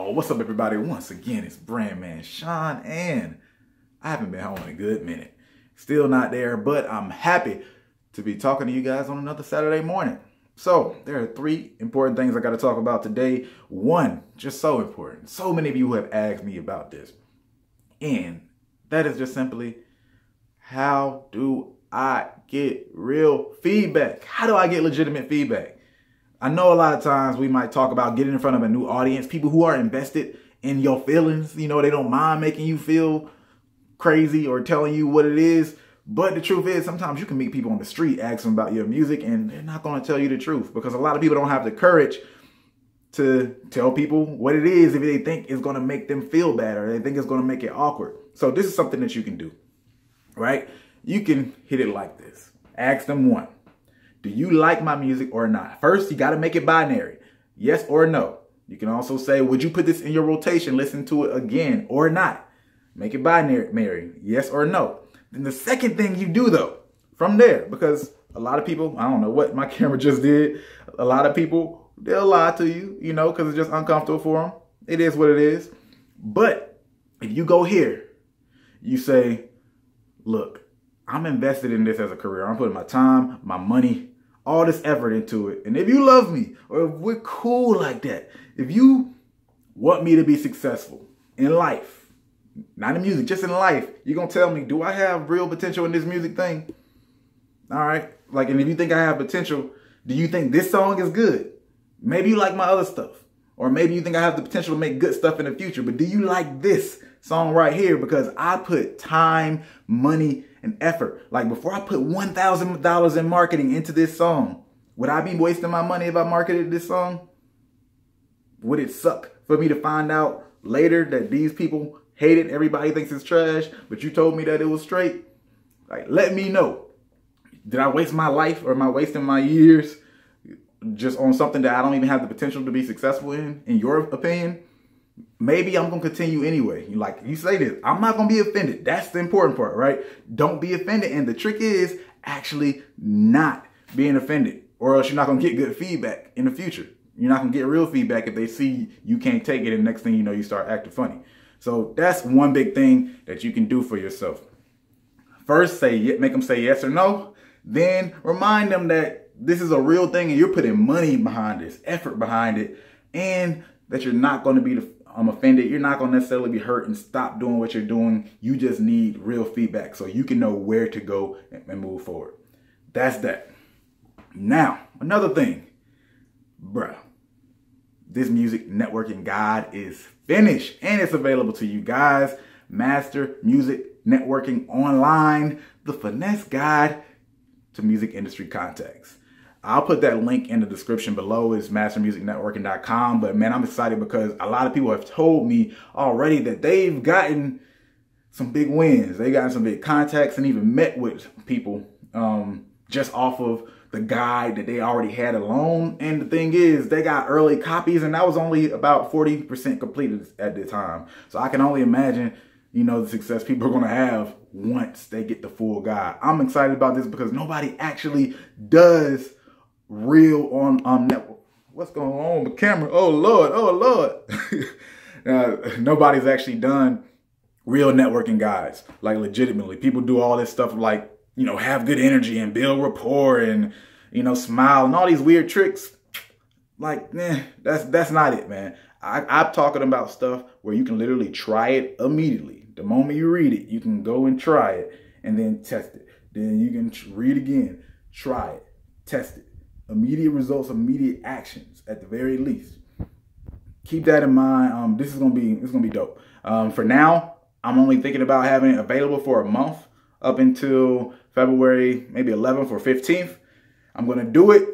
Yo, what's up everybody? Once again, it's Brand Man Sean, and I haven't been home in a good minute. Still not there, but I'm happy to be talking to you guys on another Saturday morning. So there are three important things I got to talk about today. One, just so important. So many of you have asked me about this. And that is just simply, how do I get real feedback? How do I get legitimate feedback? I know a lot of times we might talk about getting in front of a new audience, people who are invested in your feelings. You know, they don't mind making you feel crazy or telling you what it is. But the truth is, sometimes you can meet people on the street, ask them about your music, and they're not going to tell you the truth, because a lot of people don't have the courage to tell people what it is if they think it's going to make them feel bad or they think it's going to make it awkward. So this is something that you can do, right? You can hit it like this. Ask them one. Do you like my music or not? First, you got to make it binary. Yes or no. You can also say, would you put this in your rotation, listen to it again or not? Make it binary. Yes or no. Then the second thing you do, though, from there, because a lot of people, I don't know what my camera just did. A lot of people, they'll lie to you, you know, because it's just uncomfortable for them. It is what it is. But if you go here, you say, look, I'm invested in this as a career. I'm putting my time, my money, all this effort into it. And if you love me, or if we're cool like that, if you want me to be successful in life, not in music, just in life, you're going to tell me, do I have real potential in this music thing? All right. Like, and if you think I have potential, do you think this song is good? Maybe you like my other stuff. Or maybe you think I have the potential to make good stuff in the future. But do you like this song right here? Because I put time, money, and effort. Like, before I put $1,000 in marketing into this song, would I be wasting my money if I marketed this song? Would it suck for me to find out later that these people hate it, everybody thinks it's trash, but you told me that it was straight? Like, let me know. Did I waste my life, or am I wasting my years just on something that I don't even have the potential to be successful in your opinion? Maybe I'm going to continue anyway. Like you say this, I'm not going to be offended. That's the important part, right? Don't be offended. And the trick is actually not being offended, or else you're not going to get good feedback in the future. You're not going to get real feedback if they see you can't take it, and next thing you know, you start acting funny. So that's one big thing that you can do for yourself. First, make them say yes or no. Then remind them that this is a real thing and you're putting money behind this, effort behind it, and that you're not going to be offended. You're not going to necessarily be hurt and stop doing what you're doing. You just need real feedback so you can know where to go and move forward. That's that. Now, another thing, bruh, this music networking guide is finished and it's available to you guys. Master Music Networking Online, the finesse guide to music industry contacts. I'll put that link in the description below. It's mastermusicnetworking.com. But man, I'm excited because a lot of people have told me already that they've gotten some big wins. They gotten some big contacts and even met with people just off of the guide that they already had alone. And the thing is, they got early copies, and that was only about 40% completed at the time. So I can only imagine, you know, the success people are going to have once they get the full guide. I'm excited about this because nobody actually does real on network. What's going on with the camera? Oh Lord, oh Lord. Nobody's actually done real networking guides, like legitimately. People do all this stuff like, you know, have good energy and build rapport and, you know, smile and all these weird tricks. Like, that's not it, man. I'm talking about stuff where you can literally try it immediately. The moment you read it, you can go and try it and then test it. Then you can read again, try it, test it. Immediate results, immediate actions at the very least. Keep that in mind. This is gonna be dope. For now, I'm only thinking about having it available for a month up until February, maybe 11th or 15th. I'm gonna do it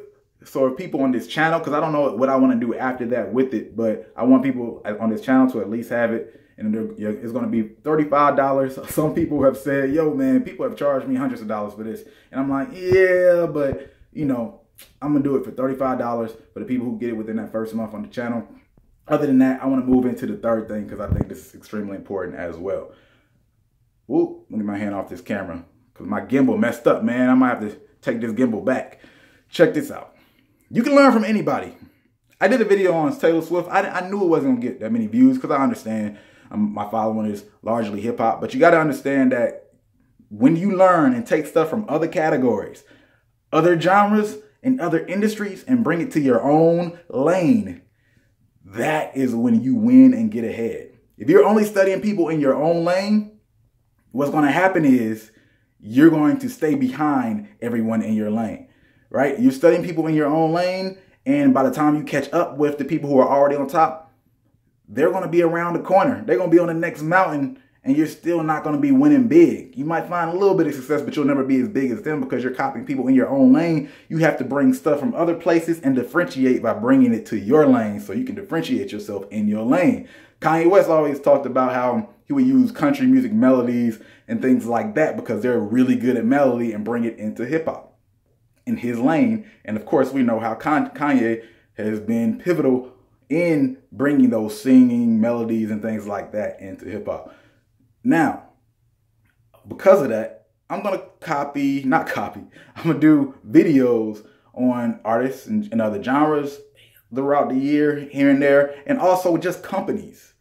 so if people on this channel, because I don't know what I want to do after that with it, but I want people on this channel to at least have it, and it's going to be $35. Some people have said, yo man, people have charged me hundreds of dollars for this, and I'm like, yeah, but you know, I'm gonna do it for $35 for the people who get it within that first month on the channel. Other than that, I want to move into the third thing because I think this is extremely important as well. Whoop, let me get my hand off this camera because my gimbal messed up, man. I might have to take this gimbal back. Check this out. You can learn from anybody. I did a video on Taylor Swift. I knew it wasn't going to get that many views because I understand my following is largely hip hop. But you got to understand that when you learn and take stuff from other categories, other genres, and other industries and bring it to your own lane, that is when you win and get ahead. If you're only studying people in your own lane, what's going to happen is you're going to stay behind everyone in your lane, right? You're studying people in your own lane, and by the time you catch up with the people who are already on top, they're going to be around the corner. They're going to be on the next mountain, and you're still not going to be winning big. You might find a little bit of success, but you'll never be as big as them because you're copying people in your own lane. You have to bring stuff from other places and differentiate by bringing it to your lane so you can differentiate yourself in your lane. Kanye West always talked about how he would use country music melodies and things like that because they're really good at melody and bring it into hip hop in his lane. And of course, we know how Kanye has been pivotal in bringing those singing melodies and things like that into hip hop. Now, because of that, I'm going to I'm going to do videos on artists and other genres throughout the year, here and there, and also just companies,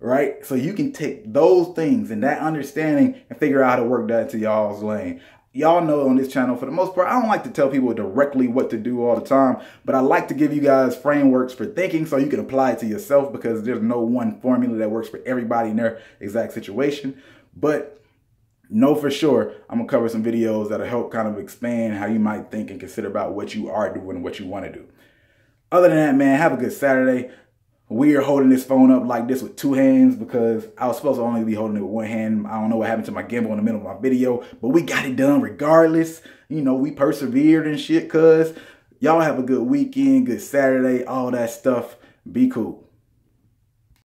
right? So you can take those things and that understanding and figure out how to work that into y'all's lane. Y'all know on this channel, for the most part, I don't like to tell people directly what to do all the time, but I like to give you guys frameworks for thinking so you can apply it to yourself because there's no one formula that works for everybody in their exact situation. But know for sure, I'm going to cover some videos that'll help kind of expand how you might think and consider about what you are doing and what you want to do. Other than that, man, have a good Saturday. We are holding this phone up like this with 2 hands because I was supposed to only be holding it with 1 hand. I don't know what happened to my gimbal in the middle of my video, but we got it done regardless. You know, we persevered and shit, cuz. Y'all have a good weekend, good Saturday, all that stuff. Be cool.